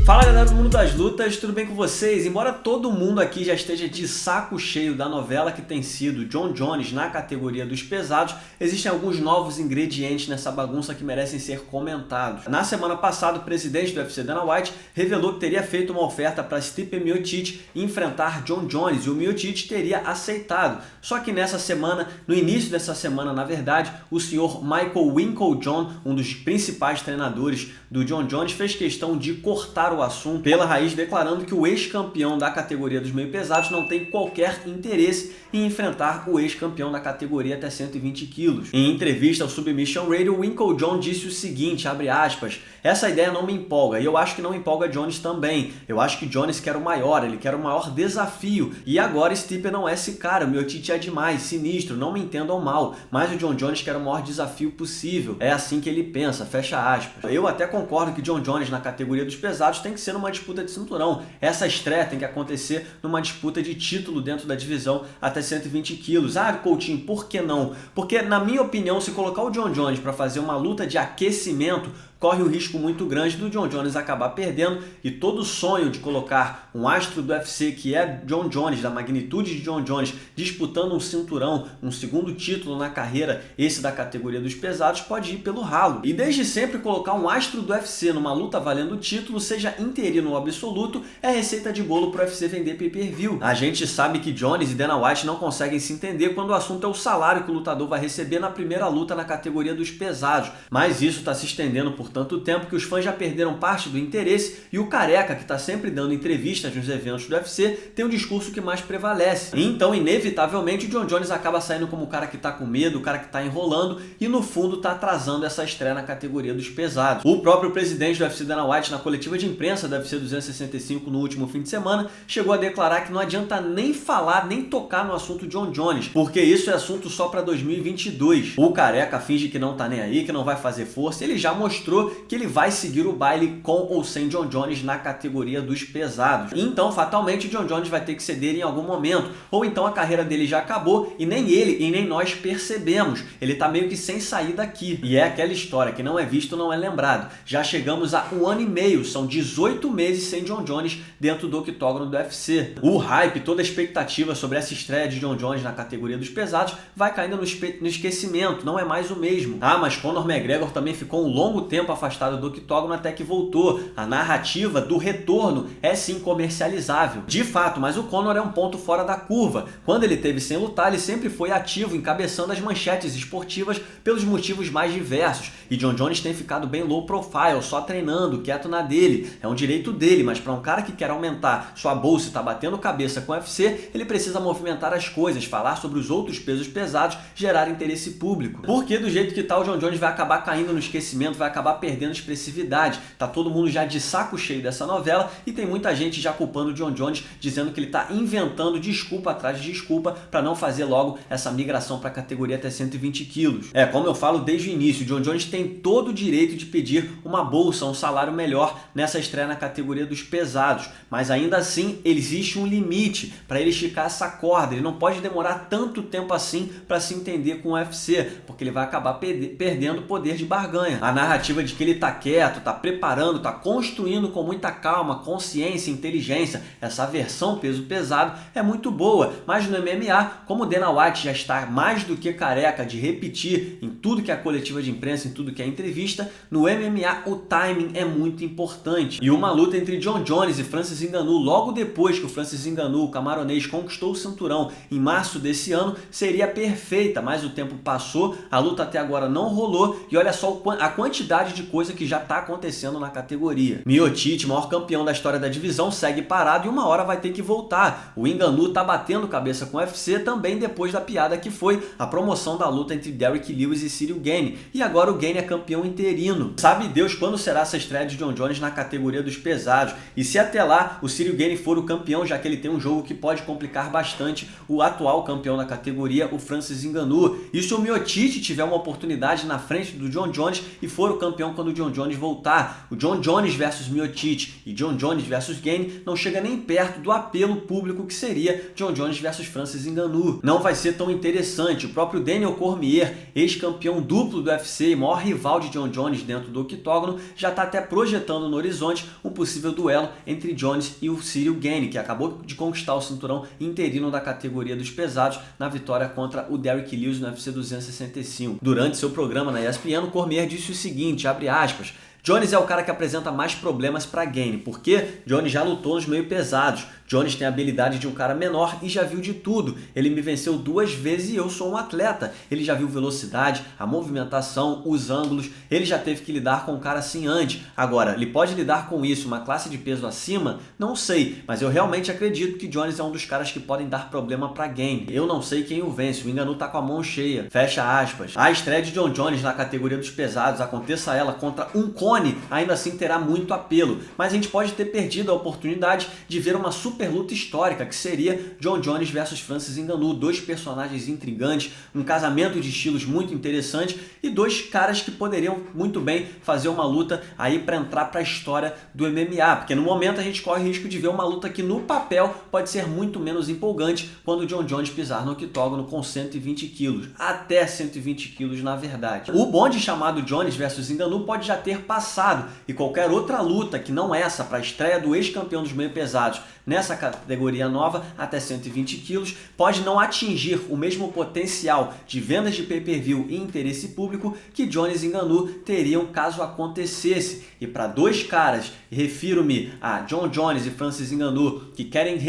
Fala galera do mundo das lutas, tudo bem com vocês? Embora todo mundo aqui já esteja de saco cheio da novela que tem sido Jon Jones na categoria dos pesados, existem alguns novos ingredientes nessa bagunça que merecem ser comentados. Na semana passada, o presidente do UFC, Dana White, revelou que teria feito uma oferta para Stipe Miocic enfrentar Jon Jones e o Miocic teria aceitado. Só que nessa semana, no início dessa semana, na verdade, o senhor Michael Winkeljohn, um dos principais treinadores do Jon Jones, fez questão de cortar o assunto pela raiz, declarando que o ex-campeão da categoria dos meio pesados não tem qualquer interesse em enfrentar o ex-campeão da categoria até 120 quilos. Em entrevista ao Submission Radio, Winkeljohn disse o seguinte, abre aspas, essa ideia não me empolga e eu acho que não empolga Jones também. Eu acho que Jones quer o maior, ele quer o maior desafio e agora Stipe não é esse cara, o Miocic é demais, sinistro, não me entendam mal, mas o Jon Jones quer o maior desafio possível. É assim que ele pensa, fecha aspas. Eu até concordo que Jon Jones na categoria dos pesados tem que ser numa disputa de cinturão. Essa estreia tem que acontecer numa disputa de título dentro da divisão até 120 quilos. Ah, Coutinho, por que não? Porque, na minha opinião, se colocar o Jon Jones para fazer uma luta de aquecimento, corre um risco muito grande do Jon Jones acabar perdendo e todo o sonho de colocar um astro do UFC que é Jon Jones, da magnitude de Jon Jones, disputando um cinturão, um segundo título na carreira, esse da categoria dos pesados, pode ir pelo ralo. E desde sempre colocar um astro do UFC numa luta valendo o título, seja interino ou absoluto, é receita de bolo para o UFC vender pay-per-view. A gente sabe que Jones e Dana White não conseguem se entender quando o assunto é o salário que o lutador vai receber na primeira luta na categoria dos pesados, mas isso está se estendendo por tanto tempo que os fãs já perderam parte do interesse e o Careca, que está sempre dando entrevistas nos eventos do UFC, tem um discurso que mais prevalece. Então, inevitavelmente, o Jon Jones acaba saindo como o cara que está com medo, o cara que está enrolando e, no fundo, está atrasando essa estreia na categoria dos pesados. O próprio presidente do UFC, Dana White, na coletiva de imprensa do UFC 265 no último fim de semana, chegou a declarar que não adianta nem falar, nem tocar no assunto Jon Jones, porque isso é assunto só para 2022. O Careca finge que não está nem aí, que não vai fazer força, ele já mostrou que ele vai seguir o baile com ou sem Jon Jones na categoria dos pesados. Então, fatalmente, Jon Jones vai ter que ceder em algum momento, ou então a carreira dele já acabou e nem ele e nem nós percebemos. Ele tá meio que sem saída aqui. E é aquela história que não é visto, não é lembrado. Já chegamos a 1 ano e meio, são 18 meses sem Jon Jones dentro do octógono do UFC. O hype, toda a expectativa sobre essa estreia de Jon Jones na categoria dos pesados vai caindo no esquecimento, não é mais o mesmo. Ah, mas Conor McGregor também ficou um longo tempo afastado do octógono até que voltou. A narrativa do retorno é sim comercializável. De fato, mas o Conor é um ponto fora da curva. Quando ele teve sem lutar, ele sempre foi ativo, encabeçando as manchetes esportivas pelos motivos mais diversos. E Jon Jones tem ficado bem low profile, só treinando, quieto na dele. É um direito dele, mas para um cara que quer aumentar sua bolsa e tá batendo cabeça com o UFC, ele precisa movimentar as coisas, falar sobre os outros pesos pesados, gerar interesse público. Porque do jeito que tá, o Jon Jones vai acabar caindo no esquecimento, vai acabar perdendo expressividade. Tá todo mundo já de saco cheio dessa novela e tem muita gente já culpando o Jon Jones, dizendo que ele tá inventando desculpa atrás de desculpa para não fazer logo essa migração para a categoria até 120 quilos. É, como eu falo desde o início, o Jon Jones tem todo o direito de pedir uma bolsa, um salário melhor nessa estreia na categoria dos pesados, mas ainda assim existe um limite para ele esticar essa corda. Ele não pode demorar tanto tempo assim para se entender com o UFC, porque ele vai acabar perdendo o poder de barganha. A narrativa de que ele tá quieto, tá preparando, tá construindo com muita calma, consciência, inteligência, essa versão peso pesado é muito boa, mas no MMA, como o Dana White já está mais do que careca de repetir em tudo que é coletiva de imprensa, em tudo que é entrevista, no MMA o timing é muito importante. E uma luta entre Jon Jones e Francis Ngannou logo depois que o Francis Ngannou, o camaronês, conquistou o cinturão em março desse ano, seria perfeita, mas o tempo passou, a luta até agora não rolou e olha só a quantidade de coisa que já está acontecendo na categoria. Miocic, maior campeão da história da divisão, segue parado e uma hora vai ter que voltar. O Ngannou tá batendo cabeça com o UFC também depois da piada que foi a promoção da luta entre Derrick Lewis e Ciryl Gane. E agora o Gane é campeão interino. Sabe Deus quando será essa estreia de Jon Jones na categoria dos pesados. E se até lá o Ciryl Gane for o campeão, já que ele tem um jogo que pode complicar bastante o atual campeão da categoria, o Francis Ngannou. E se o Miocic tiver uma oportunidade na frente do Jon Jones e for o campeão campeão quando o John Jones voltar. O John Jones versus Miocic e John Jones versus Gane não chega nem perto do apelo público que seria John Jones versus Francis Ngannou. Não vai ser tão interessante. O próprio Daniel Cormier, ex-campeão duplo do UFC e maior rival de John Jones dentro do octógono, já está até projetando no horizonte um possível duelo entre Jones e o Cyril Gane, que acabou de conquistar o cinturão interino da categoria dos pesados na vitória contra o Derrick Lewis no UFC 265. Durante seu programa na ESPN, o Cormier disse o seguinte, abre aspas, Jones é o cara que apresenta mais problemas para Gane, porque Jones já lutou nos meio pesados. Jones tem a habilidade de um cara menor e já viu de tudo. Ele me venceu 2 vezes e eu sou um atleta. Ele já viu velocidade, a movimentação, os ângulos. Ele já teve que lidar com um cara assim antes. Agora, ele pode lidar com isso, uma classe de peso acima? Não sei, mas eu realmente acredito que Jones é um dos caras que podem dar problema para Gane. Eu não sei quem o vence, o Ngannou tá com a mão cheia. Fecha aspas. A estreia de John Jones na categoria dos pesados, aconteça ela contra um cone, ainda assim terá muito apelo. Mas a gente pode ter perdido a oportunidade de ver uma super luta histórica, que seria John Jones versus Francis Ngannou, 2 personagens intrigantes, um casamento de estilos muito interessante e 2 caras que poderiam muito bem fazer uma luta aí para entrar para a história do MMA, porque no momento a gente corre o risco de ver uma luta que no papel pode ser muito menos empolgante quando o John Jones pisar no octógono com 120 quilos, até 120 quilos na verdade. O bonde chamado Jones versus Ngannou pode já ter passado e qualquer outra luta que não essa para a estreia do ex-campeão dos meio pesados nessa categoria nova até 120 quilos pode não atingir o mesmo potencial de vendas de pay-per-view e interesse público que Jones e Ngannou teriam caso acontecesse. E para 2 caras, refiro-me a John Jones e Francis Ngannou, que querem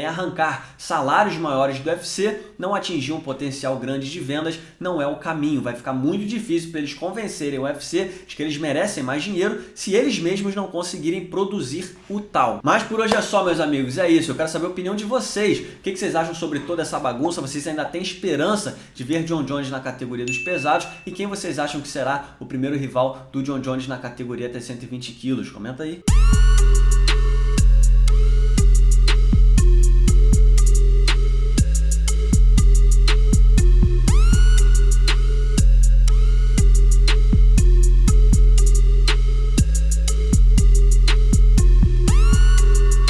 arrancar salários maiores do UFC, não atingir um potencial grande de vendas não é o caminho. Vai ficar muito difícil para eles convencerem o UFC de que eles merecem mais dinheiro se eles mesmos não conseguirem produzir o tal. Mas por hoje é só, meus amigos, é isso. Eu quero saber a opinião de vocês. O que vocês acham sobre toda essa bagunça? Vocês ainda têm esperança de ver John Jones na categoria dos pesados? E quem vocês acham que será o primeiro rival do John Jones na categoria até 120 quilos? Comenta aí.